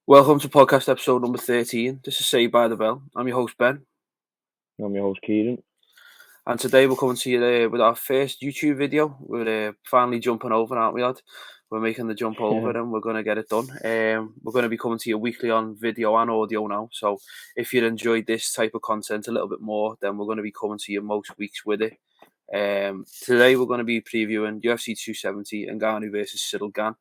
Welcome to podcast episode number 13. This is Saved by the Bell. I'm your host, Ben. I'm your host, Kieran. And today we're coming to you with our first YouTube video. We're finally jumping over, aren't we, lad? We're making the jump over and we're going to get it done. We're going to be coming to you weekly on video and audio now. So if you enjoyed this type of content a little bit more, then we're going to be coming to you most weeks with it. Today we're going to be previewing UFC 270 and Ngannou versus Gane,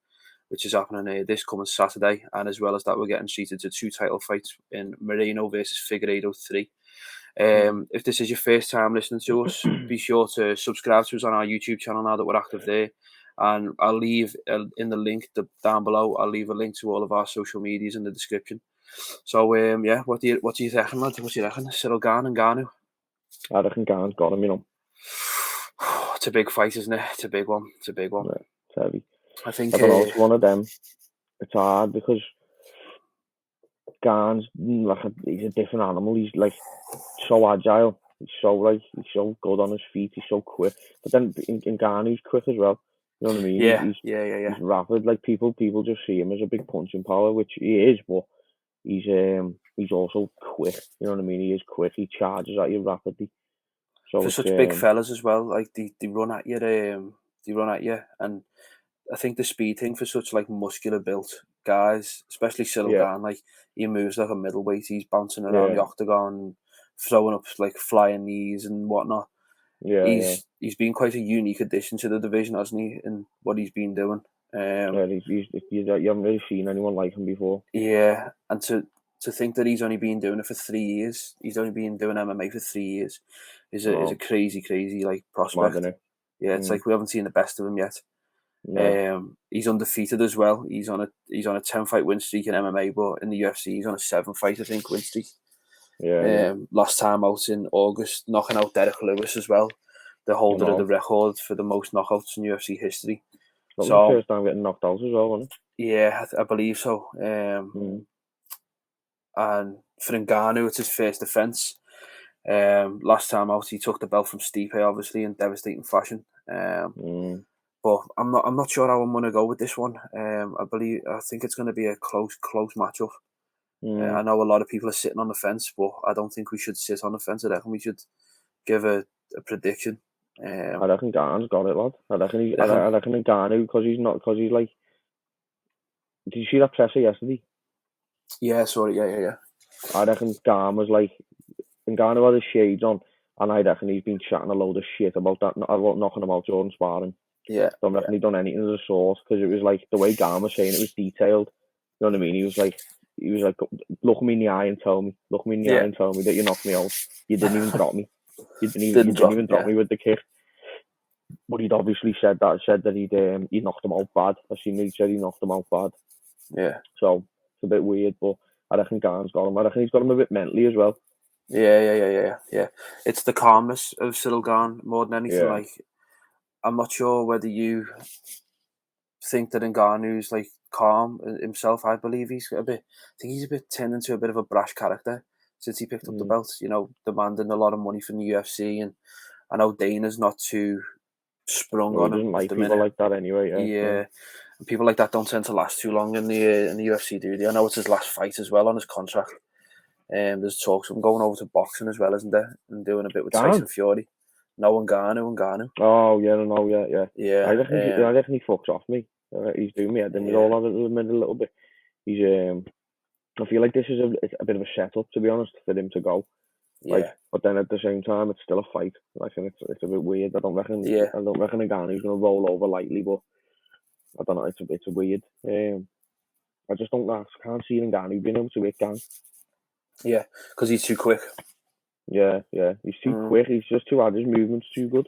which is happening this coming Saturday. And as well as that, we're getting treated to two title fights in Moreno versus Figueiredo 3. If this is your first time listening to us, be sure to subscribe to us on our YouTube channel now that we're active there. And I'll leave in the link down below. I'll leave a link to all of our social medias in the description. So yeah, what do you reckon, lad? What do you reckon? Gane and Ngannou? I reckon Gane's got him, you know. It's a big fight, isn't it? It's a big one. Yeah, it's heavy. I think I don't know, it's one of them. It's hard because Gane's he's a different animal. He's like so agile. He's so good on his feet. He's so quick. But then in Ngannou, he's quick as well. You know what I mean? Yeah. He's rapid. Like people just see him as a big punching power, which he is, but he's also quick. You know what I mean? He is quick. He charges at you rapidly. So for such big fellas as well, like they run at you, and I think the speed thing for such like muscular built guys, especially Gane, like he moves like a middleweight. He's bouncing around the octagon, throwing up like flying knees and whatnot. He's been quite a unique addition to the division, hasn't he? In what he's been doing. You haven't really seen anyone like him before. Yeah, and to think that he's only been doing it for 3 years. He's only been doing MMA for 3 years. Is a crazy like prospect. Yeah, it's like we haven't seen the best of him yet. No. He's undefeated as well. He's on a 10-fight win streak in MMA, but in the UFC he's on a 7-fight, I think, win streak. Last time out in August, knocking out Derek Lewis as well, the holder of the record for the most knockouts in UFC history. That was the first time getting knocked out as well, wasn't it? Yeah, I believe so. And for Ngannou, it's his first defence. Last time out, he took the belt from Stipe, obviously, in devastating fashion. But I'm not sure how I'm going to go with this one. I think it's going to be a close matchup. I know a lot of people are sitting on the fence, but I don't think we should sit on the fence. I reckon we should give a prediction. I reckon Gane's got it, lad. I reckon Ngannou, because he's like. Did you see that presser yesterday? Yeah, sorry, yeah. I reckon Gane was like, Ngannou had his shades on, and I reckon he's been chatting a load of shit about knocking him out during sparring. Yeah. So I reckon he done anything of the sort, because it was like the way Gane was saying it was detailed. You know what I mean? He was like, look me in the eye and tell me, that you knocked me out. You didn't even drop me. You didn't even drop me with the kick. But he'd obviously said that he knocked him out bad. I seen he said he knocked him out bad. Yeah. So it's a bit weird, but I reckon Gane's got him. I reckon he's got him a bit mentally as well. Yeah. It's the calmness of Gane more than anything. Like, I'm not sure whether you think that Ngannou's like calm himself. I believe he's a bit turned into a bit of a brash character since he picked up the belt. You know, demanding a lot of money from the UFC, and I know Dana's not too sprung on him. Doesn't like people like that anyway. Yeah. And people like that don't tend to last too long in the UFC, do they? I know it's his last fight as well on his contract. There's talks of him going over to boxing as well, isn't there? And doing a bit with Tyson Fury. No, Ngannou. Oh yeah. Yeah. I reckon he fucks off me. He's doing me head in all of it a little bit. He's I feel like this is a bit of a setup, to be honest, for him to go. Like, but then at the same time, it's still a fight. I think it's a bit weird. I don't reckon Ngannou's gonna roll over lightly, but I don't know. It's a weird. I just don't know. I can't see Ngannou being able to hit Gane. Yeah, because he's too quick. Yeah. He's too quick. He's just too hard. His movement's too good.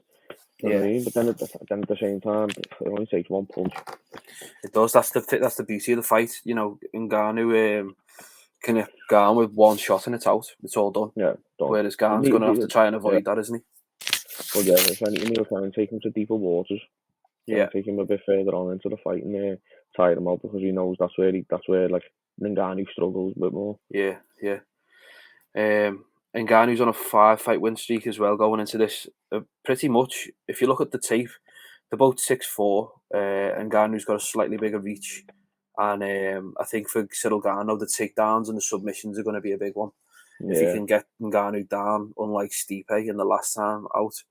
You know what I mean? But then at the same time, it only takes one punch. It does. That's the beauty of the fight. You know, Ngannou can hit Gane with one shot and it's out. It's all done. Yeah, done. Whereas Gane's going to have to try and avoid that, isn't he? Well, yeah, if anything, he'll try and take him to deeper waters. Take him a bit further on into the fight and tire him out, because he knows that's where like Ngannou struggles a bit more. Yeah. Ngannou's on a 5-fight win streak as well going into this. Pretty much, if you look at the tape, they're both 6'4", and Ngannou's got a slightly bigger reach, And I think for Cyril Gane, the takedowns and the submissions are going to be a big one. If he Yeah, can get Ngannou down, unlike Stipe in the last time out,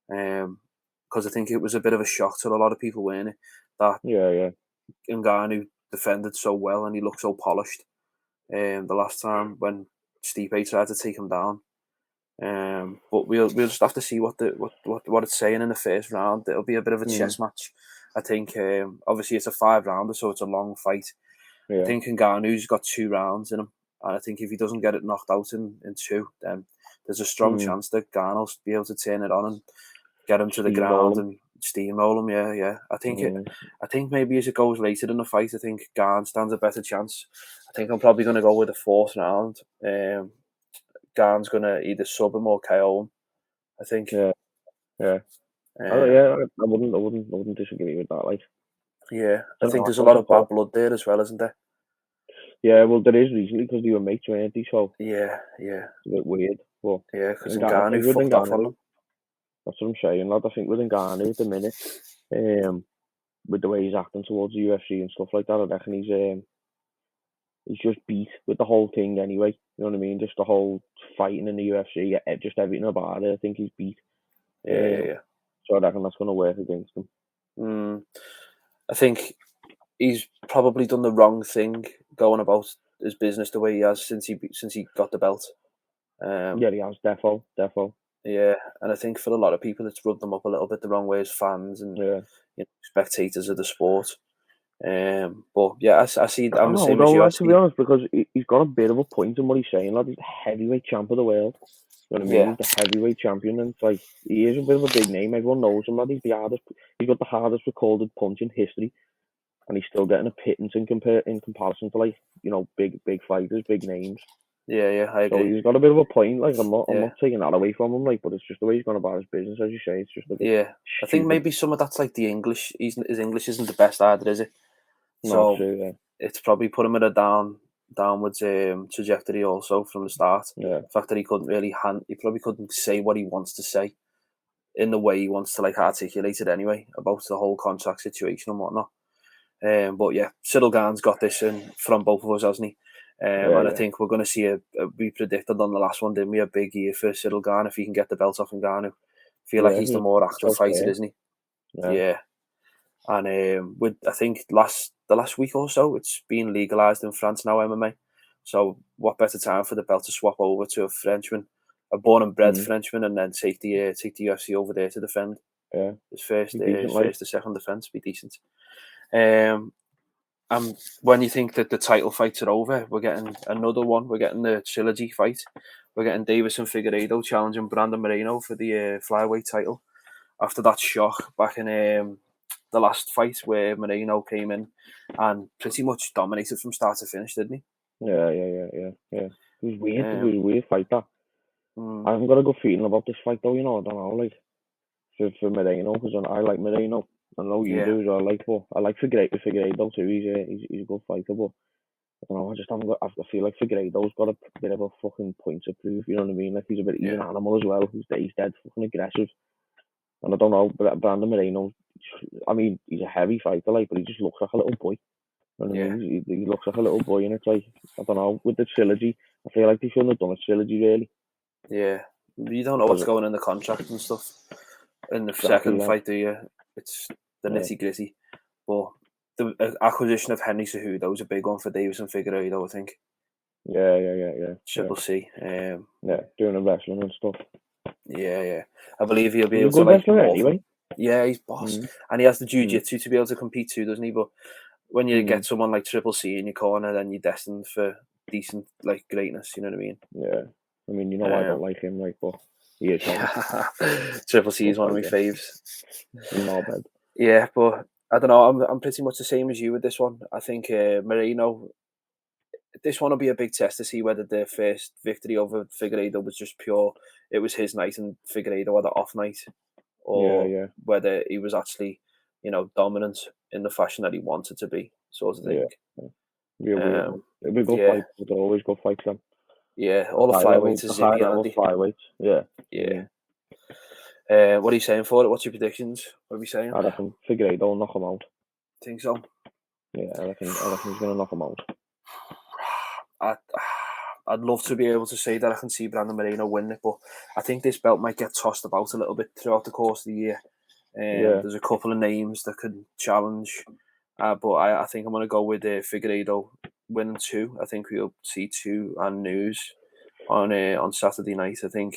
because I think it was a bit of a shock to a lot of people, weren't it? That yeah. Ngannou defended so well and he looked so polished the last time when Stipe tried to take him down. But we'll just have to see what it's saying in the first round. It'll be a bit of a chess match. I think obviously it's a 5-rounder, so it's a long fight. I Yeah. think Ngannou's got 2 rounds in him, and I think if he doesn't get it knocked out in 2, then there's a strong chance that Gane will be able to turn it on and get him to the ground and steamroll him. Yeah. I think maybe as it goes later in the fight, I think Gane stands a better chance. I think I'm probably going to go with the 4th round. Gane's going to either sub him or KO him, I think. Yeah. I wouldn't disagree with that. Like, yeah, I think there's a lot of bad blood there as well, isn't there? Yeah, well, there is recently because they were mates, weren't they? So yeah, it's a bit weird. But yeah, because Ngannou fucked off on them. That's what I'm saying, lad. I think with Ngannou at the minute, with the way he's acting towards the UFC and stuff like that, I reckon he's just beat with the whole thing anyway. You know what I mean? Just the whole fighting in the UFC, just everything about it. I think he's beat. Yeah. So I reckon that's going to work against him. I think he's probably done the wrong thing going about his business the way he has since he got the belt. Yeah, he has, defo. Yeah, and I think for a lot of people, it's rubbed them up a little bit the wrong way as fans and spectators of the sport. But yeah, I see. I'm the same as you. To be honest, because he's got a bit of a point in what he's saying. Like, he's the heavyweight champ of the world. You know what I mean? He's the heavyweight champion, and it's like he is a bit of a big name. Everyone knows him. Like, he's got the hardest recorded punch in history, and he's still getting a pittance in comparison to, like, big fighters, big names. Yeah, I agree. So he's got a bit of a point. Like, I'm not taking that away from him. Like, but it's just the way he's gone about his business, as you say. It's just a bit I think maybe some of that's like the English. His English isn't the best either, is it? So it's probably put him at a downwards trajectory also from the start. Yeah. The fact that he probably couldn't say what he wants to say in the way he wants to, like, articulate it anyway about the whole contract situation and whatnot. But yeah, Cyril Gane's got this in from both of us, hasn't he? I think we're going to see we predicted on the last one, didn't we? A big year for Cyril Gane if he can get the belt off Ngannou. Feel like he's the more active fighter, isn't he? Yeah. And I think the last week or so, it's been legalised in France now, MMA. So what better time for the belt to swap over to a Frenchman, a born and bred Frenchman, and then take the UFC over there to defend his first or second defence. Be decent. And when you think that the title fights are over, we're getting another one. We're getting the trilogy fight. We're getting Davis and Figueiredo challenging Brandon Moreno for the flyweight title after that shock back in the last fight where Moreno came in and pretty much dominated from start to finish, didn't he? Yeah. It was weird. It was a weird fight, that. I haven't got a good feeling about this fight, though. I don't know, like, for Moreno, because I like Moreno. I know you do as well. I like Figueiredo too. He's a good fighter, but I don't know. I just haven't got. I feel like Figueiredo's got a bit of a fucking point to prove. You know what I mean? Like, he's an animal as well. He's dead fucking aggressive. And I don't know, but Brandon Moreno, I mean, he's a heavy fighter, like, but he just looks like a little boy. You know what I mean? He looks like a little boy, and it's like, I don't know, with the trilogy, I feel like they shouldn't have done a trilogy, really. Yeah, you don't know what's going in the contract and stuff. In the second fight, do you? It's the nitty gritty. But the acquisition of Henry Cejudo was a big one for Davis and Figueiredo, I think. Yeah. Triple C. Doing wrestling and stuff. Yeah. I believe he'll be He's able to, like, wrestler anyway. Yeah, he's boss. And he has the jiu-jitsu to be able to compete too, doesn't he? But when you get someone like Triple C in your corner, then you're destined for decent, like, greatness, you know what I mean? Yeah. I mean, I don't like him, like, but he is. Triple C is one of my faves. Not bad. Yeah, but I don't know. I'm pretty much the same as you with this one. I think Moreno, this one will be a big test to see whether the first victory over Figueiredo was just pure. It was his night and Figueiredo had an off night, or whether he was actually, dominant in the fashion that he wanted to be, sort of thing. It'll be a good fight. They're always good fights, then. Yeah, all the flyweights are zippy, aren't they? Flyweights, yeah. What are you saying for it? What's your predictions? What are we saying? I reckon Figueiredo will knock him out. Think so? Yeah, I reckon he's going to knock him out. I'd love to be able to say that I can see Brandon Moreno win it, but I think this belt might get tossed about a little bit throughout the course of the year. There's a couple of names that could challenge, but I think I'm going to go with Figueiredo winning 2. I think we'll see 2 and news on Saturday night. I think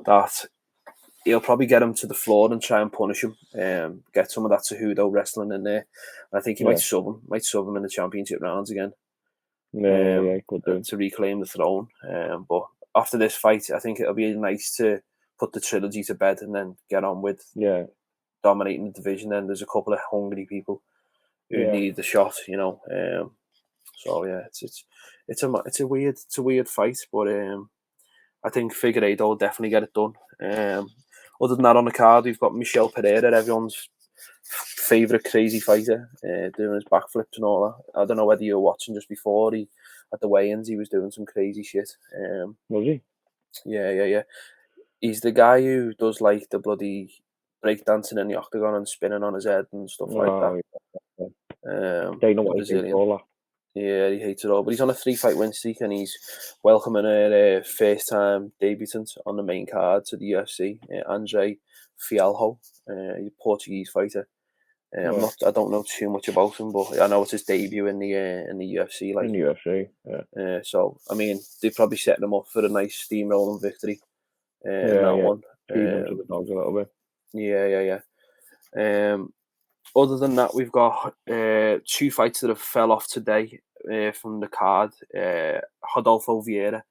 that he'll probably get him to the floor and try and punish him. Get some of that Cejudo wrestling in there. And I think he might sub him in the championship rounds again. Could do. To reclaim the throne. But after this fight, I think it'll be nice to put the trilogy to bed and then get on with dominating the division. Then there's a couple of hungry people who need the shot, you know. So yeah, it's a weird fight, but I think Figueiredo will definitely get it done. Other than that, on the card, we've got Michel Pereira, everyone's favourite crazy fighter, doing his backflips and all that. I don't know whether you were watching just before at the weigh-ins, he was doing some crazy shit. Was he? Yeah. He's the guy who does like the bloody breakdancing in the octagon and spinning on his head and stuff like that. They know what he all that. Yeah, he hates it all. But he's on a 3-fight win streak and he's welcoming a first-time debutant on the main card to the UFC, Andre Fialho, a Portuguese fighter. I don't know too much about him, but I know it's his debut in the UFC. In the UFC, yeah. So I mean, they're probably setting him up for a nice steamrolling victory in that one. Feed him to the dogs a little bit. Yeah. Other than that, we've got 2 fights that have fell off today from the card. Rodolfo Vieira,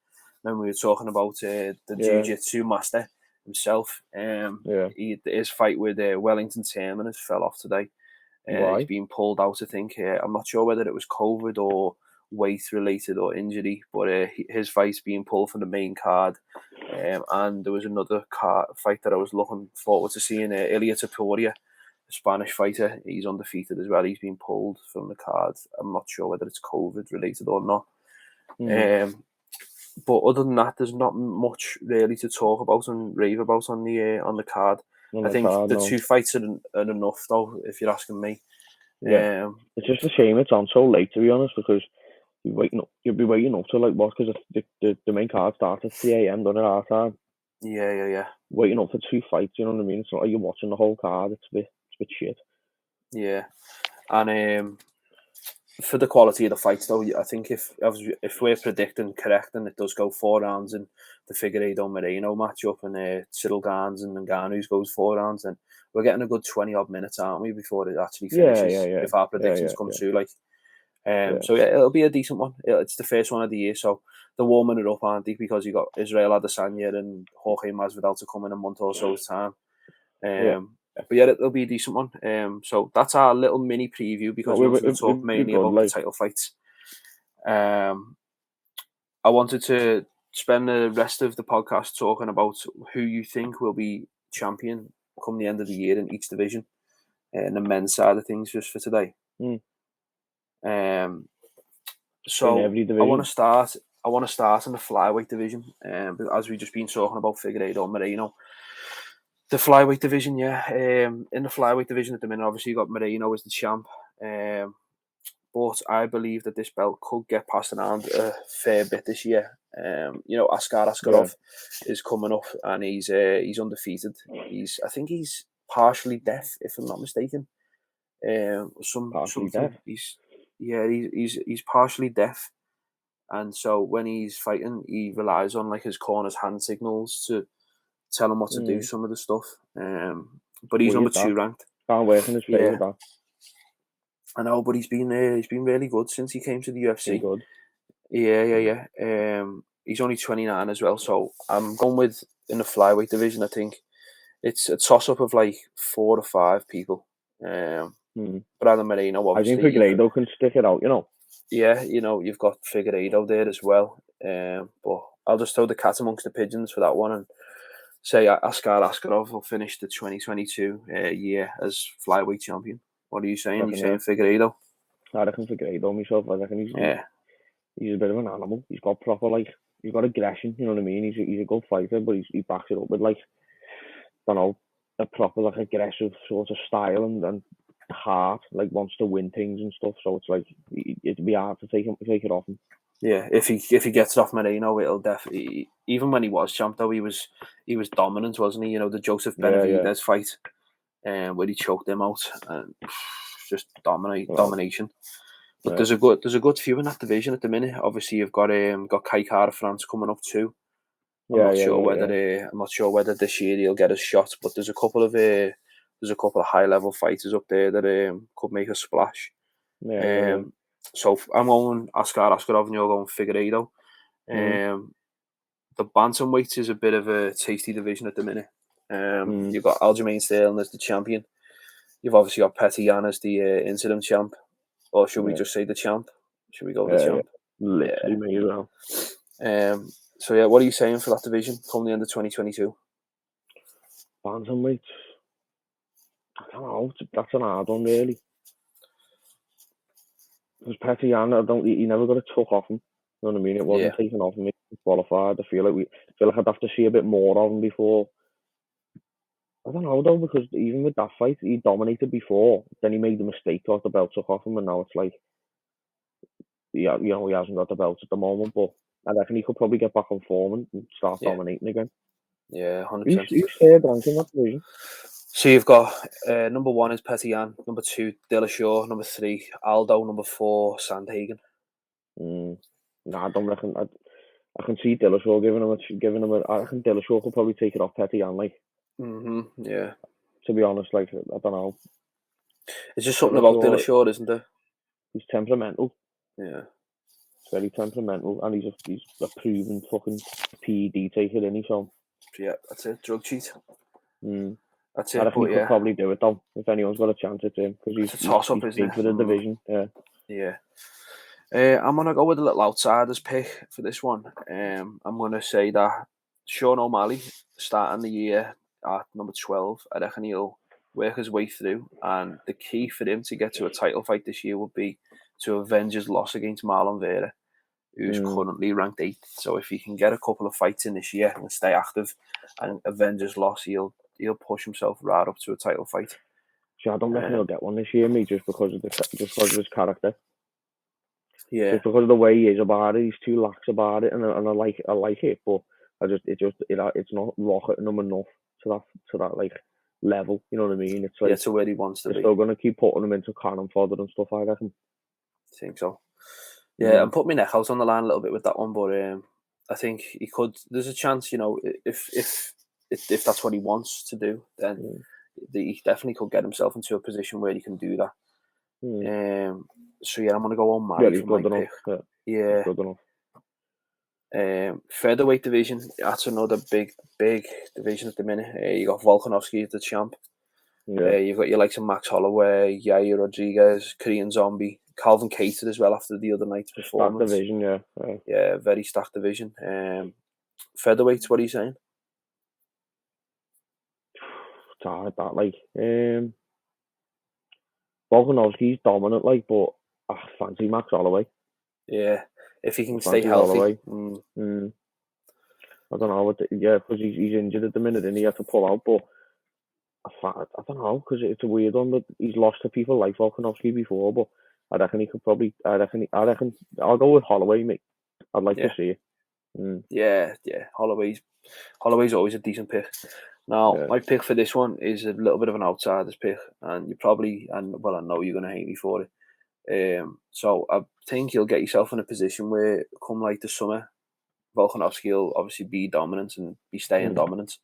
when we were talking about the jiu-jitsu master himself. His fight with Wellington Terman has fell off today. He's been pulled out, I think. I'm not sure whether it was COVID or weight-related or injury, but his fight's being pulled from the main card. And there was another fight that I was looking forward to seeing, Ilia Topuria, a Spanish fighter. He's undefeated as well. He's been pulled from the card. I'm not sure whether it's COVID-related or not. But other than that, there's not much really to talk about and rave about on the card. I think the 2 fights are enough, though, if you're asking me. Yeah. It's just a shame it's on so late, to be honest, because you'll be waiting up till like what? Because the main card starts at 3 a.m. done at our time. Yeah. Waiting up for 2 fights, you know what I mean? It's not like you're watching the whole card. It's a bit shit. Yeah, and for the quality of the fights, though, I think if we're predicting correct and it does go 4 rounds in the Figueiredo Moreno matchup and Cyril Gane and Ngannou goes 4 rounds, then we're getting a good 20 odd minutes, aren't we, before it actually finishes? If our predictions come true, like. So yeah, it'll be a decent one. It's the first one of the year, so they're warming it up, aren't they? Because you got Israel Adesanya and Jorge Masvidal to come in a month or so's time. But yeah, it'll be a decent one. So that's our little mini preview because we're going to talk mainly about the title fights. I wanted to spend the rest of the podcast talking about who you think will be champion come the end of the year in each division, and the men's side of things just for today. So I want to start in the flyweight division, as we've just been talking about Figueiredo and Moreno. The flyweight division, in the flyweight division at the minute, obviously you got Moreno as the champ, but I believe that this belt could get passed around a fair bit this year. Askar Askarov is coming up and he's undefeated. I think he's partially deaf, if I'm not mistaken. Deaf. He's partially deaf, and so when he's fighting, he relies on like his corner's hand signals to tell him what to do. Some of the stuff, but he's number 2 ranked. Can't work in his favour. That I know, but he's been really good since he came to the UFC. Good. Yeah. He's only 29 as well, so I'm going with in the flyweight division. I think it's a toss up of like 4 or 5 people. Brandon Moreno, obviously. I think Figueiredo can stick it out, you know. Yeah, you've got Figueiredo there as well. But I'll just throw the cat amongst the pigeons for that one and say Askar Askarov will finish the 2022 year as flyweight champion. What are you saying? You're saying Figueiredo? I reckon Figueiredo myself. I reckon he's a bit of an animal. He's got proper he's got aggression. You know what I mean? He's a good fighter, but he backs it up with a proper aggressive sort of style and heart, like wants to win things and stuff. So it's like it'd be hard to take it off him. Yeah, if he gets it off Moreno, it'll definitely. Even when he was champ, though, he was dominant, wasn't he? You know, the Joseph Benavidez fight, where he choked him out, and just domination. But there's a good few in that division at the minute. Obviously, you've got Kai Kara France coming up too. I'm not sure whether this year he'll get a shot, but there's a couple of high level fighters up there that could make a splash. So I'm going Askar Askarov and you're going Figueiredo. The bantamweight is a bit of a tasty division at the minute. You've got Aljamain Sterling as the champion. You've obviously got Petr Yan as the interim champ. Or should we just say the champ? Should we go with the champ? Literally me as well. So yeah, what are you saying for that division come the end of 2022? Bantamweight. I don't know. That's an hard one, really. Because Petr Yan, he never got it took off him. You know what I mean? It wasn't taken off him. He qualified. I feel like I'd have to see a bit more of him before. I don't know though, because even with that fight, he dominated before. Then he made the mistake, got the belt took off him, and now it's like, he hasn't got the belt at the moment. But I reckon he could probably get back on form and start dominating again. Yeah, 100%. Who's third rank in that division? So you've got number 1 is Petr Yan, number 2 Dillashaw, number 3 Aldo, number 4 Sandhagen. I don't reckon. I can see Dillashaw giving him. I reckon Dillashaw could probably take it off Petr Yan, like. Yeah. To be honest, like, I don't know. It's just something about Dillashaw, isn't there? He's temperamental. Yeah. Very temperamental, and he's a proven fucking PED taker, isn't he? So. Yeah, that's it. Drug cheat. That's it. I reckon he could probably do it though. If anyone's got a chance at him, because he's big for the division. Yeah. I'm gonna go with a little outsiders pick for this one. I'm gonna say that Sean O'Malley starting the year at number 12. I reckon he'll work his way through, and the key for him to get to a title fight this year would be to avenge his loss against Marlon Vera, who's currently ranked 8th. So if he can get a couple of fights in this year and stay active and avenge his loss, he'll push himself right up to a title fight. See, I don't reckon he'll get one this year, mate, just because of his character. Yeah, just because of the way he is about it, he's too lax about it, and I like it, but it's not rocketing him enough to that like level. You know what I mean? It's like to where he wants to be. Still gonna keep putting him into cannon fodder and stuff. I reckon. I think so. Yeah, and put my neck out on the line a little bit with that one, but I think he could. There's a chance, you know, if that's what he wants to do, then he definitely could get himself into a position where he can do that. So yeah, I'm gonna go on Murray for my pick. Yeah, good enough. Featherweight division. That's another big division at the minute. You got Volkanovski as the champ. Yeah. You've got your likes of Max Holloway, Yair Rodriguez, Korean Zombie, Calvin Kattar as well after the other night's performance. Stacked division, yeah, very stacked division. Featherweights, what are you saying? It's hard, that, like, Volkanovski's dominant, like, but I fancy Max Holloway. Yeah, if he can stay healthy. I don't know, because he's injured at the minute and he had to pull out, but I don't know, because it's a weird one, but he's lost to people like Volkanovski before, but I reckon he could probably, I reckon I'll go with Holloway, mate. I'd like to see it. Yeah, Holloway's always a decent pick. Now, my pick for this one is a little bit of an outsider's pick, and I know you're going to hate me for it. So I think you'll get yourself in a position where, come like the summer, Volkanovski will obviously be dominant and be staying dominant.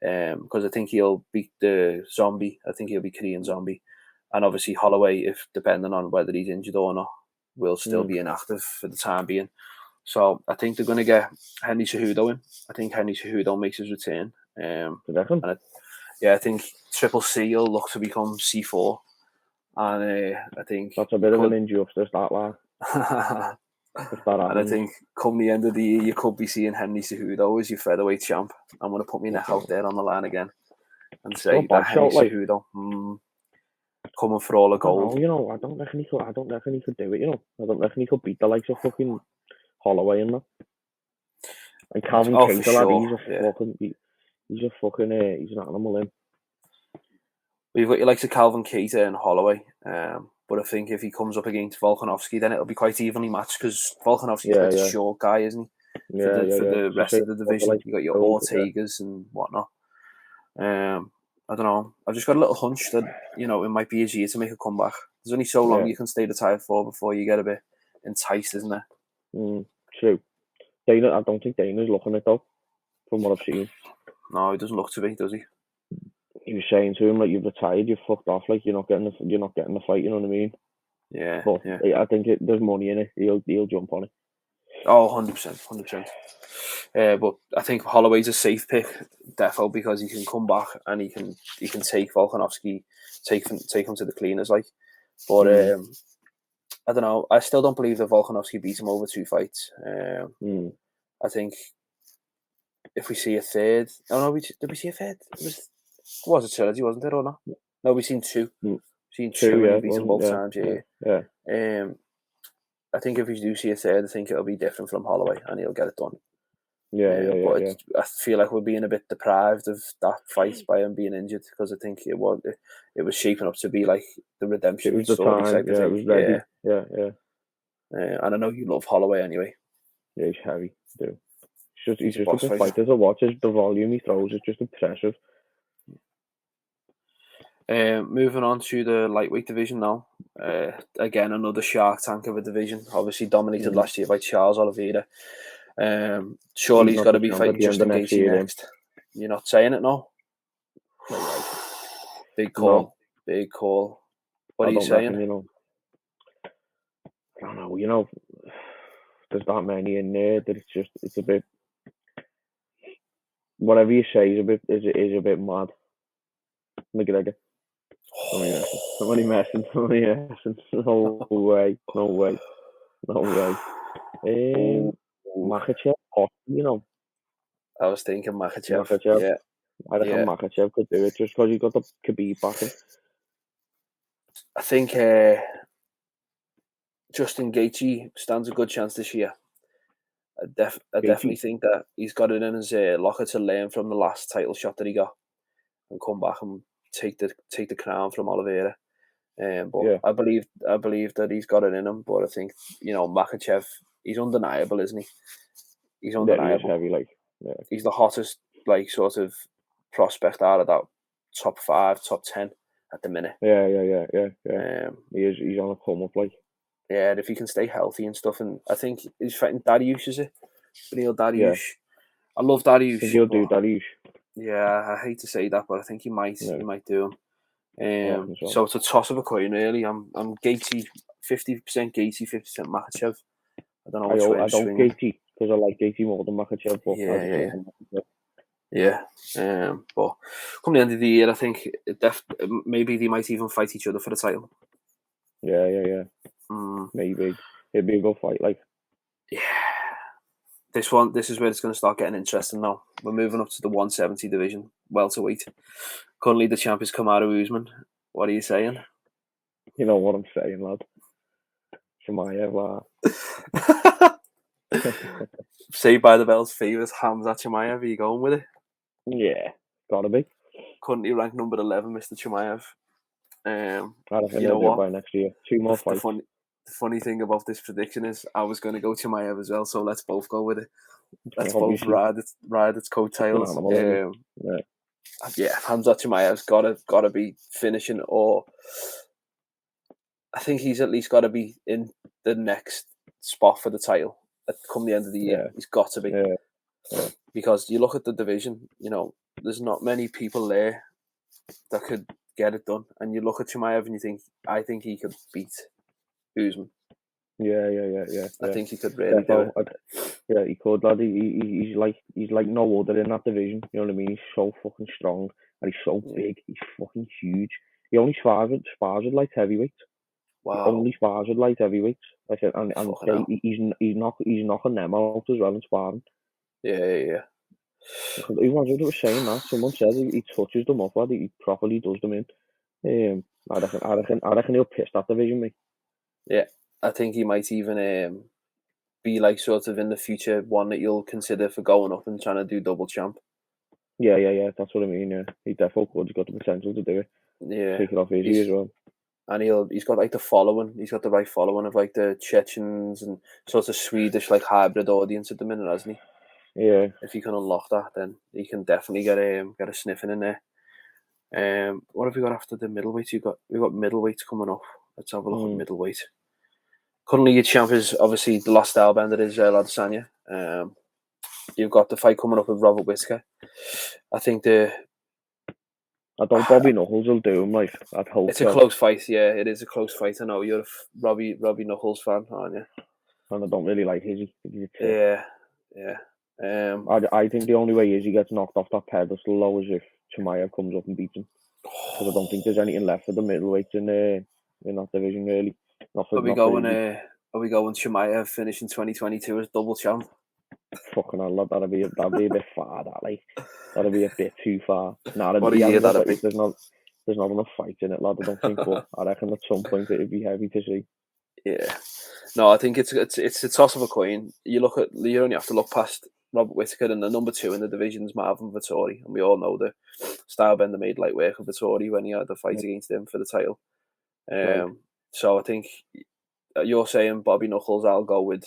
Because I think he'll beat the Zombie. I think he'll be Korean Zombie. And obviously Holloway, if depending on whether he's injured or not, will still be inactive for the time being. So I think they're going to get Henry Cejudo in. I think Henry Cejudo makes his return. I think Triple C will look to become C4. And I think... That's a bit of an injustice, that lad. And I think come the end of the year, you could be seeing Henry Cejudo as your featherweight champ. I'm going to put my neck out there on the line again and say that Henry Cejudo coming for all the gold. You know, I don't reckon he could do it. You know, I don't reckon he could beat the likes of fucking Holloway and that. And Calvin Kattar, he's an animal, him. We've got your likes of Calvin Keita and Holloway. But I think if he comes up against Volkanovski, then it'll be quite evenly matched because Volkanovski's quite a short guy, isn't he? For the rest of the division, you got your Ortegas and whatnot. I don't know. I've just got a little hunch that it might be his year to make a comeback. There's only so long you can stay the title for before you get a bit enticed, isn't there? True. Dana, I don't think Dana's looking at it though, from what I've seen. No, he doesn't look to be, does he? He was saying to him like, "You've retired, you've fucked off, like you're not getting the fight." You know what I mean? Yeah. But I think there's money in it. He'll jump on it. Oh, 100%. But I think Holloway's a safe pick, defo, because he can come back and he can take Volkanovski, take him to the cleaners, like. But I don't know. I still don't believe that Volkanovski beat him over 2 fights. I think if we see a third, did we see a third? It was a trilogy, wasn't it, or not? No, we've seen 2. We've seen 2 and he beat him both times. Yeah. I think if we do see a third, I think it'll be different from Holloway and he'll get it done. But I feel like we're being a bit deprived of that fight by him being injured because I think it was shaping up to be like the redemption story type of thing. It was ready. Yeah. And I know you love Holloway anyway. Yeah, he's heavy. He's just a good fighter to watch. The volume he throws is just impressive. Moving on to the lightweight division now. Again, another shark tank of a division. Obviously dominated last year by Charles Oliveira. Surely he's got to be fighting Justin Gaethje next. You're not saying it, no? Big call. Big call. What are you saying? I don't know. There's that many in there that it's a bit. Whatever you say is a bit mad. McGregor. Somebody messing. No way. Makhachev, I was thinking Makhachev. Yeah. I reckon Makhachev could do it just because he got the Khabib backing. I think Justin Gaethje stands a good chance this year. I definitely think that he's got it in his locker to learn from the last title shot that he got and come back and take the crown from Oliveira. But I believe that he's got it in him. But I think Makhachev, he's undeniable, isn't he? He's undeniable. Yeah, he is heavy, He's the hottest sort of prospect out of that top 5, top 10 at the minute. Yeah. He's on a come up, like. Yeah, if he can stay healthy and stuff, and I think he's fighting Dariush, is it? Beneil Dariush. Yeah. I love Dariush. I think he'll do Dariush. Yeah, I hate to say that, but I think he might. Yeah. He might do him. So it's a toss of a coin, really. I'm Gaethje, 50% Gaethje, 50% Makhachev. I don't know which way. I don't Gaethje because I like Gaethje more than Makhachev. But come the end of the year, I think maybe they might even fight each other for the title. Yeah. Maybe it'd be a good fight, like. Yeah. This is where it's going to start getting interesting now. We're moving up to the 170 division, welterweight. Currently, the champ is Kamaru Usman. What are you saying? You know what I'm saying, lad. Chimaev. Saved by the Bell's favourite, Hamza Chimaev. Are you going with it? Yeah, gotta be. Currently ranked number 11, Mr. Chimaev. I reckon he'll do it by next year. 2 more fights. The funny thing about this prediction is I was going to go Chimaev as well, so let's both go with it. Let's both ride its coattails. Hamza Chimaev's gotta be finishing, or I think he's at least got to be in the next spot for the title come the end of the year. He's got to be. Because you look at the division, there's not many people there that could get it done. And you look at Chimaev and you think, I think he could beat Usman. Yeah. I think he could really do it. Yeah, he could, lad. He's like no other in that division. You know what I mean? He's so fucking strong and he's so big. He's fucking huge. He only spars with light heavyweights. Wow. He only spars with light heavyweights. I said, and he's knocking them out as well in sparring. Yeah. He was saying that. Someone said he touches them up, lad. He properly does them in. I reckon he'll piss that division, mate. Yeah, I think he might even be like sort of in the future one that you'll consider for going up and trying to do double champ. Yeah. That's what I mean. Yeah, he definitely could. He's got the potential to do it. take it off easy as well. And he's got like the following. He's got the right following of like the Chechens and sort of Swedish like hybrid audience at the minute, hasn't he? Yeah. If he can unlock that, then he can definitely get a sniffing in there. What have we got after the middleweight? We've got middleweights coming up. Let's have a look at middleweight. Currently, your champ is obviously the last stylebender is Adesanya. You've got the fight coming up with Robert Whittaker. I think I thought Bobby Knuckles will do him. Like, I'd hope it's a close fight. Yeah, it is a close fight. I know you're a Robbie Knuckles fan, aren't you? And I don't really like Izzy. Yeah. I think the only way Izzy gets knocked off that pedestal though is if Chimaev comes up and beats him. Because I don't think there's anything left for the middleweights in that division really. Are we going Chimaev finishing 2022 as double champ? Fucking hell, that'd be a bit far. That'd be a bit too far. What a year that'd be. There's not enough fights in it, lad. I don't think. But I reckon at some point it'd be heavy to see. Yeah. No, I think it's a toss of a coin. You only have to look past Robert Whittaker, and the number 2 in the division is Marvin Vettori, and we all know the stylebender made light work of Vettori when he had the fight against him for the title. So I think you're saying Bobby Knuckles. I'll go with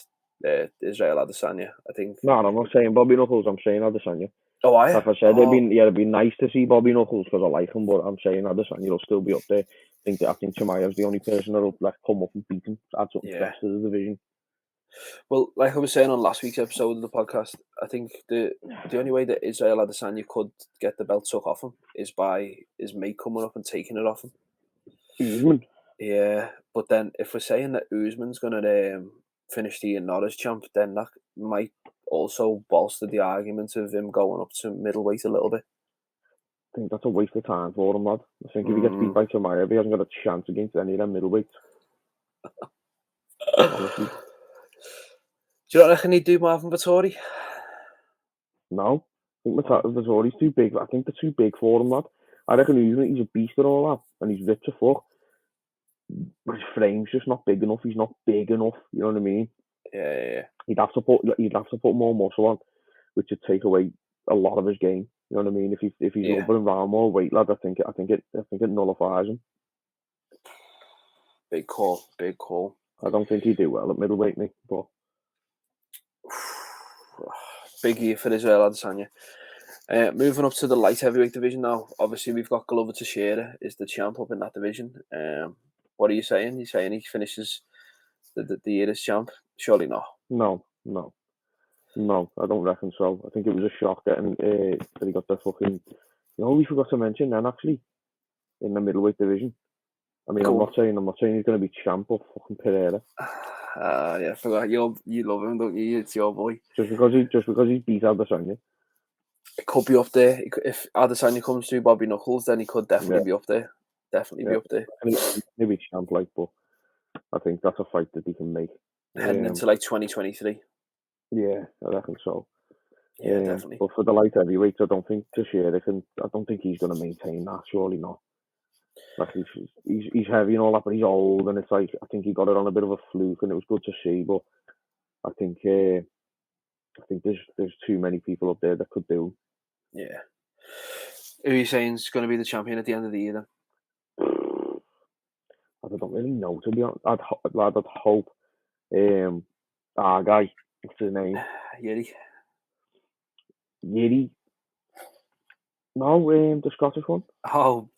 Israel Adesanya. I think. No, I'm not saying Bobby Knuckles. I'm saying Adesanya. Oh, I. Like I said, it'd be nice to see Bobby Knuckles because I like him, but I'm saying Adesanya will still be up there. I think Chimaev's the only person that'll come up and beat him. Add something fresh to the division. Well, like I was saying on last week's episode of the podcast, I think the only way that Israel Adesanya could get the belt took off him is by his mate coming up and taking it off him. Usman. Yeah, but then if we're saying that Usman's going to finish the year not as champ, then that might also bolster the argument of him going up to middleweight a little bit. I think that's a waste of time for him, lad. I think if he gets beat by Chimaev, he hasn't got a chance against any of them middleweights. Honestly. Do you not reckon he'd do Marvin Vettori? No. I think Vettori's too big. I think they're too big for him, lad. I reckon he's a beast and all that, and he's rich as fuck. But his frame's just not big enough. He's not big enough. You know what I mean? Yeah. He'd have to put more muscle on, which would take away a lot of his game. You know what I mean? If he's over and around more weight, lad, I think it nullifies him. Big call. I don't think he'd do well at middleweight, mate. But big year for Israel Adesanya. Moving up to the light heavyweight division now. Obviously, we've got Glover Teixeira is the champ up in that division. What are you saying? You saying he finishes the year as champ? Surely not. No, I don't reckon so. I think it was a shock getting that he got the fucking. You know, we forgot to mention then actually in the middleweight division. I mean, cool. I'm not saying he's going to be champ of fucking Pereira. Yeah, I forgot. You love him, don't you? It's your boy. Just because he's beat Adesanya. It could be up there. If Adesanya comes through Bobby Knuckles, then he could definitely be up there. Definitely be up there. Maybe champ like, but I think that's a fight that he can make. Heading into like 2023. Yeah, I reckon so. Yeah, definitely. But for the light heavyweights, I don't think Teixeira I don't think he's going to maintain that. Surely not. Like he's heavy and all that, but he's old, and it's like I think he got it on a bit of a fluke, and it was good to see. But I think there's too many people up there that could do. Yeah. Who are you saying is going to be the champion at the end of the year then? I don't really know, to be honest. I'd hope our guy, what's his name? Yeri. No, the Scottish one. Oh,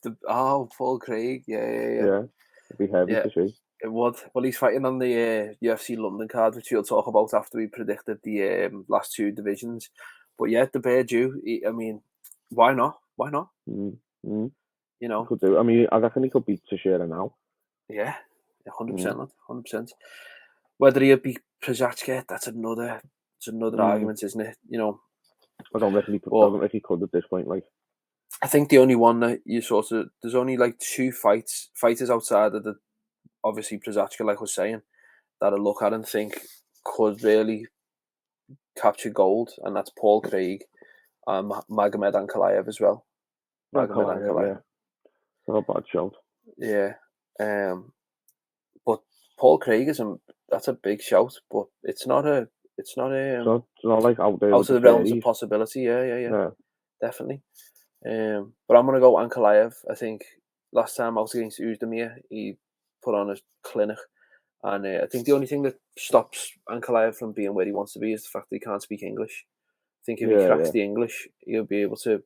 Paul Craig. Yeah. It'd be heavy to see. It would. Well, he's fighting on the UFC London card, which we'll talk about after we predicted the last two divisions. But yeah, the bear due. I mean, why not? Mm-hmm. You know, could do. I mean, I reckon he could beat Teixeira now. Yeah, 100%. 100%. Whether he'll beat Prozacka, that's another argument, isn't it? You know, I don't reckon he could at this point. Like, I think the only one that there's only like two fighters outside of the obviously Prozacka, like I was saying, that I look at and think could really capture gold, and that's Paul Craig and Magomed Ankalaev as well. Magomed Ankalaev. Not a bad shout. Yeah. But Paul Craig that's a big shout, but it's not like out there out of the realms of possibility. Yeah. Definitely. But I'm gonna go Ankalaev. I think last time out against Uzdemir, he put on a clinic. And I think the only thing that stops Ankalaev from being where he wants to be is the fact that he can't speak English. I think if he cracks the English, he'll be able to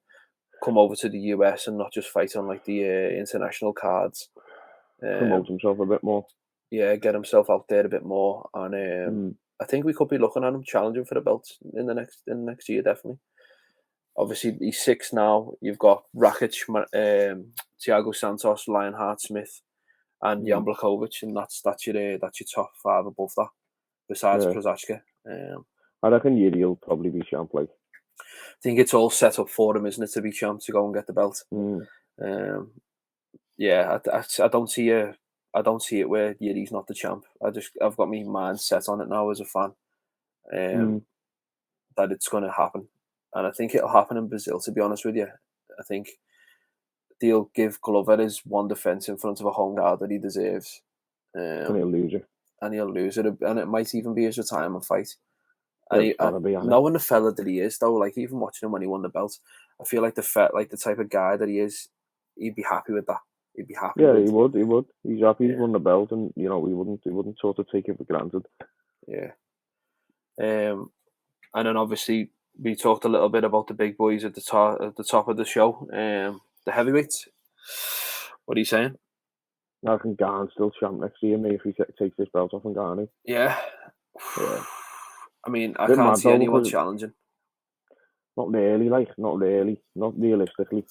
come over to the US and not just fight on like the international cards. Promote himself a bit more. Yeah, get himself out there a bit more, and I think we could be looking at him challenging for the belt in the next year, definitely. Obviously, he's 6 now. You've got Rakic, Thiago Santos, Lionheart Smith, and Jan Blachowicz, and that's your top 5 above that. Besides Prochaska, I reckon Yuri will probably be champ. Like, I think it's all set up for him, isn't it, to be champ, to go and get the belt. Yeah, I don't see it where Yuri's not the champ. I've got my mind set on it now as a fan, that it's going to happen, and I think it'll happen in Brazil. To be honest with you, I think they'll give Glover his one defense in front of a home guard that he deserves, and he'll lose it. And it might even be his retirement fight. And Yeah, knowing the fella that he is, though, like even watching him when he won the belt, I feel like the type of guy that he is, he'd be happy with that. He'd be happy. Yeah, he would. He's happy he's won the belt, and he wouldn't sort of take it for granted. Yeah. And then obviously we talked a little bit about the big boys at the top of the show. The heavyweights. What are you saying? I think Gane's still champ next year, maybe if he takes this belt off Ngannou. Yeah. I mean, I can't see anyone challenging. Not really, not realistically.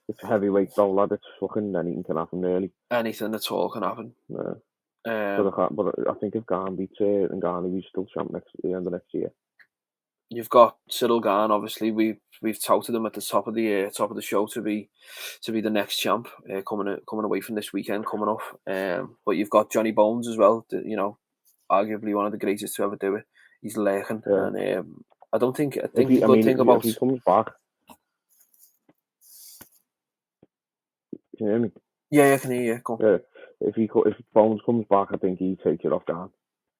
It's heavyweight though, lad. It's fucking anything can happen, really. Anything at all can happen. Yeah. But I think if Gane beats Ngannou, he's still champ at the end of next year. You've got Cyril Gane. Obviously, we've touted him at the top of the show to be the next champ, coming away from this weekend coming off. But you've got Johnny Bones as well. Arguably one of the greatest to ever do it. He's lurking, and I think the good thing about if he comes back. Can you hear me? Yeah, I can hear you. Go. Yeah, if Bones comes back, I think he takes it off Gane.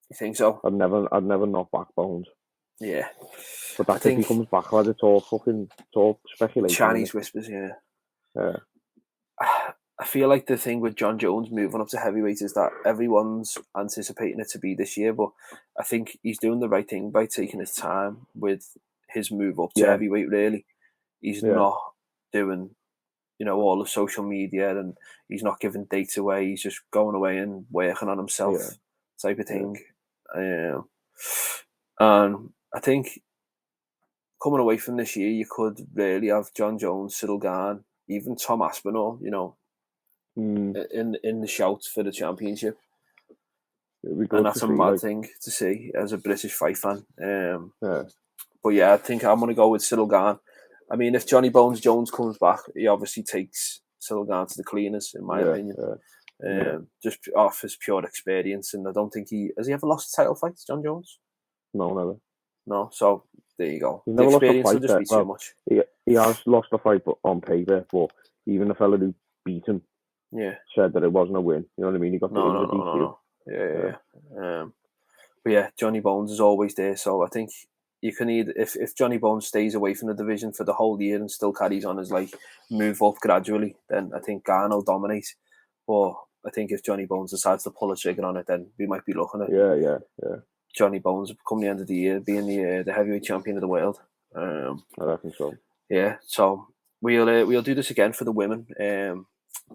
You think so? I'd never knock back Bones. Yeah, but that's if he comes back, lad. It's all speculation. Chinese whispers, yeah. Yeah. I feel like the thing with John Jones moving up to heavyweight is that everyone's anticipating it to be this year, but I think he's doing the right thing by taking his time with his move up to heavyweight. Really, he's not doing, all the social media, and he's not giving dates away. He's just going away and working on himself, type of thing. And I think coming away from this year, you could really have John Jones, Cyril Gane, even Tom Aspinall, in the shout for the championship. And that's a mad thing to see as a British fight fan. But yeah, I think I'm going to go with Cyril Gane. I mean, if Johnny Bones Jones comes back, he obviously takes Cyril Gane to the cleaners, in my opinion. Just off his pure experience. And I don't think has he ever lost a title fight, John Jones? No, never. No, so there you go. The experience will just be too much. He has lost a fight on paper, but even the fella who beat him said that it wasn't a win. You know what I mean? He got no. Yeah. But yeah, Johnny Bones is always there, so I think you can either, if Johnny Bones stays away from the division for the whole year and still carries on as move up gradually, then I think Gane will dominate. But I think if Johnny Bones decides to pull a trigger on it, then we might be looking at Johnny Bones come the end of the year being the heavyweight champion of the world. I reckon so. Yeah, so we'll do this again for the women.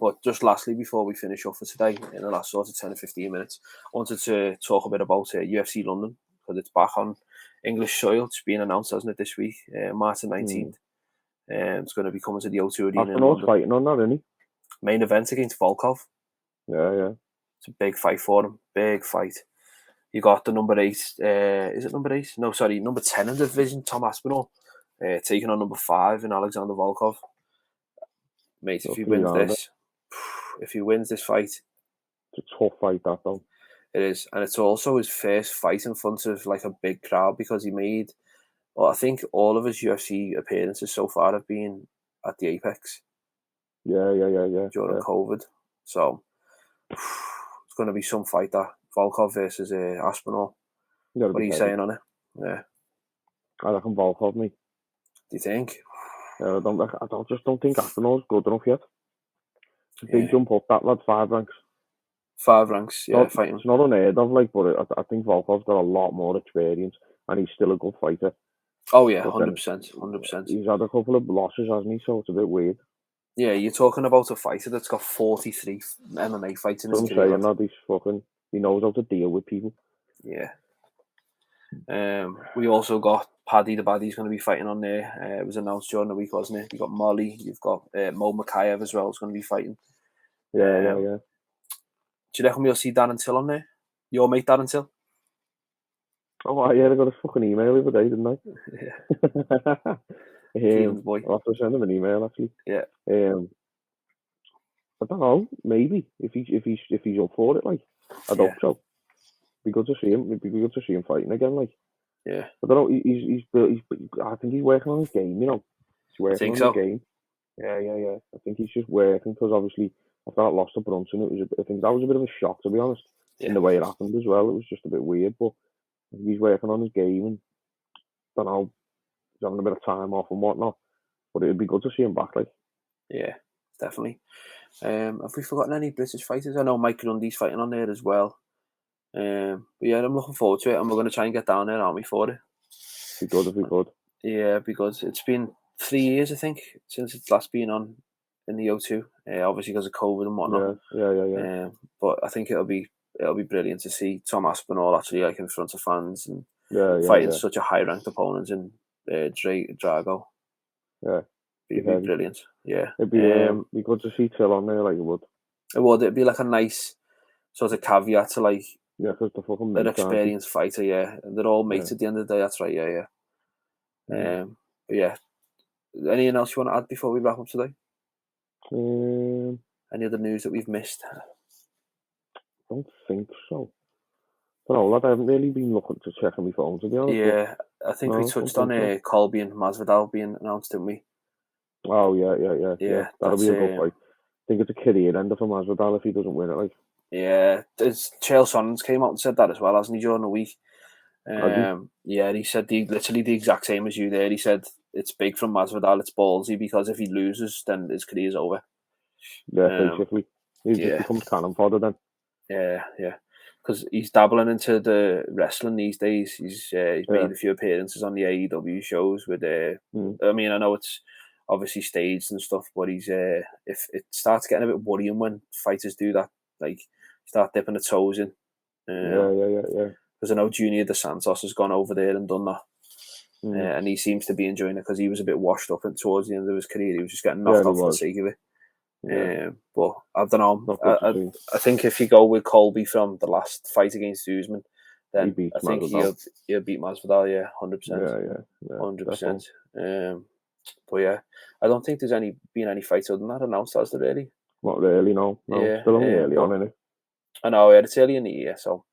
But just lastly, before we finish off for today, in the last sort of 10 or 15 minutes, I wanted to talk a bit about UFC London, because it's back on English soil. It's been announced, hasn't it, this week, March 19th. It's going to be coming to the O2 Arena in London. Fighting on that, isn't he? Main event against Volkov. Yeah. It's a big fight for him. Big fight. You got the number 8. Is it number 8? No, sorry, number 10 in the division, Tom Aspinall, taking on number 5 in Alexander Volkov. Mate, if he wins this fight, it's a tough fight, that though. It is, and it's also his first fight in front of a big crowd, because he made, I think all of his UFC appearances so far have been at the Apex. Yeah. During COVID, so it's going to be some fight, that Volkov versus Aspinall. What are you saying on it? Yeah, I reckon Volkov, me. Do you think? I just don't think Aspinall's good enough yet. It's a big jump up, that lad, 5 ranks. 5 ranks, yeah, fighting. It's not unheard of, like, but I think Volkov's got a lot more experience, and he's still a good fighter. Oh yeah, 100%, 100%. He's had a couple of losses, hasn't he? So it's a bit weird. Yeah, you're talking about a fighter that's got 43 MMA fights in his career. He knows how to deal with people. Yeah. We also got Paddy the Baddy's going to be fighting on there. It was announced during the week, wasn't it? You got Molly, you've got Mo Makayev as well, who's going to be fighting. Yeah. Do you reckon we'll see Darren Till on there? Your mate Darren Till? Oh, yeah, I got a fucking email the other day, didn't I? Yeah. Boy. I'll have to send him an email, actually. Yeah. I don't know, maybe if he's up for it, like, I hope so. Be good to see him. It'd be good to see him fighting again, like. Yeah. I don't know. He's I think he's working on his game. You know, he's working on his game. Yeah. I think he's just working because obviously after that loss to Brunson, I think that was a bit of a shock, to be honest. Yeah. In the way it happened as well, it was just a bit weird. But I think he's working on his game, and I don't know, he's having a bit of time off and whatnot. But it'd be good to see him back, like. Yeah, definitely. Have we forgotten any British fighters? I know Mike Grundy's fighting on there as well. But yeah, I'm looking forward to it, and we're going to try and get down there, aren't we, for it? Be good if we could. Yeah, because it's been 3 years, I think, since it's last been on in the O2. Obviously because of COVID and whatnot. Yeah. But I think it'll be brilliant to see Tom Aspinall actually like in front of fans and fighting such a high ranked opponent in Drago. Yeah, it'd be brilliant. Yeah, it'd be good to see Till on there, like it would. It would. It'd be like a nice sort of caveat to like. Yeah, because the fucking an experienced fighter, yeah. And they're all mates at the end of the day, that's right, yeah. But yeah. Anything else you want to add before we wrap up today? Any other news that we've missed? I don't think so. I haven't really been looking to check on my phone, to be honest. Yeah, I think we touched on Colby and Masvidal being announced, didn't we? Oh, yeah. That'll be a good fight. I think it's a career ender for Masvidal if he doesn't win it, like. Yeah, Chael Sonnens came out and said that as well, hasn't he, during the week? Yeah, he said literally the exact same as you there. He said it's big from Masvidal, it's ballsy, because if he loses, then his career's over. Yeah, basically. He just becomes cannon fodder then. Yeah. Because he's dabbling into the wrestling these days. He's made a few appearances on the AEW shows with I mean, I know it's obviously staged and stuff, but he's if it starts getting a bit worrying when fighters do that, like start dipping the toes in. Yeah. Because I know Junior Dos Santos has gone over there and done that. And he seems to be enjoying it because he was a bit washed up and towards the end of his career. He was just getting knocked out for the sake of it. But I don't know. I think if you go with Colby from the last fight against Usman, then I think he'll beat Masvidal. Yeah, 100%. Yeah, 100%. But yeah, I don't think there's been any fights other than that announced, has there really? Not really, no. Still only early on, isn't it? I know, it's early in the year, so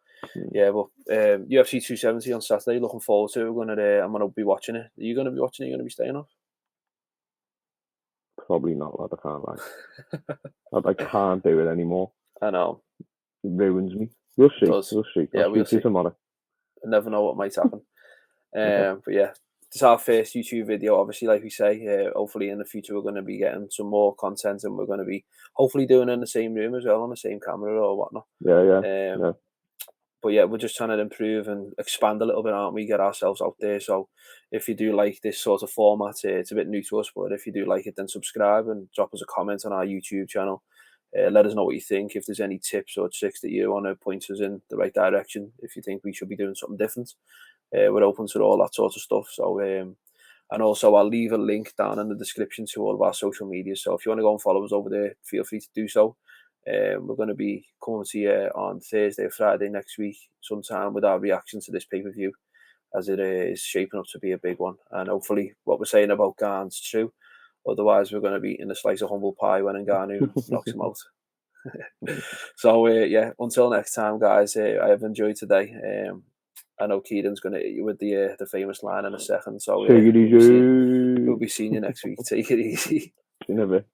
yeah. But UFC 270 on Saturday. Looking forward to it. I'm gonna be watching it. Are you gonna be watching it? Are you gonna be staying off? Probably not, lad. I can't lie. I can't do it anymore. I know. It ruins me. We'll see. Yeah, we'll see tomorrow. I never know what might happen. But yeah, it's our first YouTube video. Obviously, like we say, hopefully in the future we're going to be getting some more content, and we're going to be hopefully doing it in the same room as well, on the same camera or whatnot. Yeah. But yeah, we're just trying to improve and expand a little bit, aren't we? Get ourselves out there. So if you do like this sort of format, it's a bit new to us, but if you do like it, then subscribe and drop us a comment on our YouTube channel. Let us know what you think. If there's any tips or tricks that you want to point us in the right direction, if you think we should be doing something different, we're open to all that sort of stuff. So, and also I'll leave a link down in the description to all of our social media. So if you want to go and follow us over there, feel free to do so. We're going to be coming to you on Thursday or Friday next week sometime with our reaction to this pay-per-view, as it is shaping up to be a big one. And hopefully what we're saying about Gane's true. Otherwise, we're going to be in a slice of humble pie when Ngannou knocks him out. So, yeah, until next time, guys, I have enjoyed today. I know Kieran's going to hit you with the famous line in a second. So, we'll be seeing you next week. Take it easy. In a bit.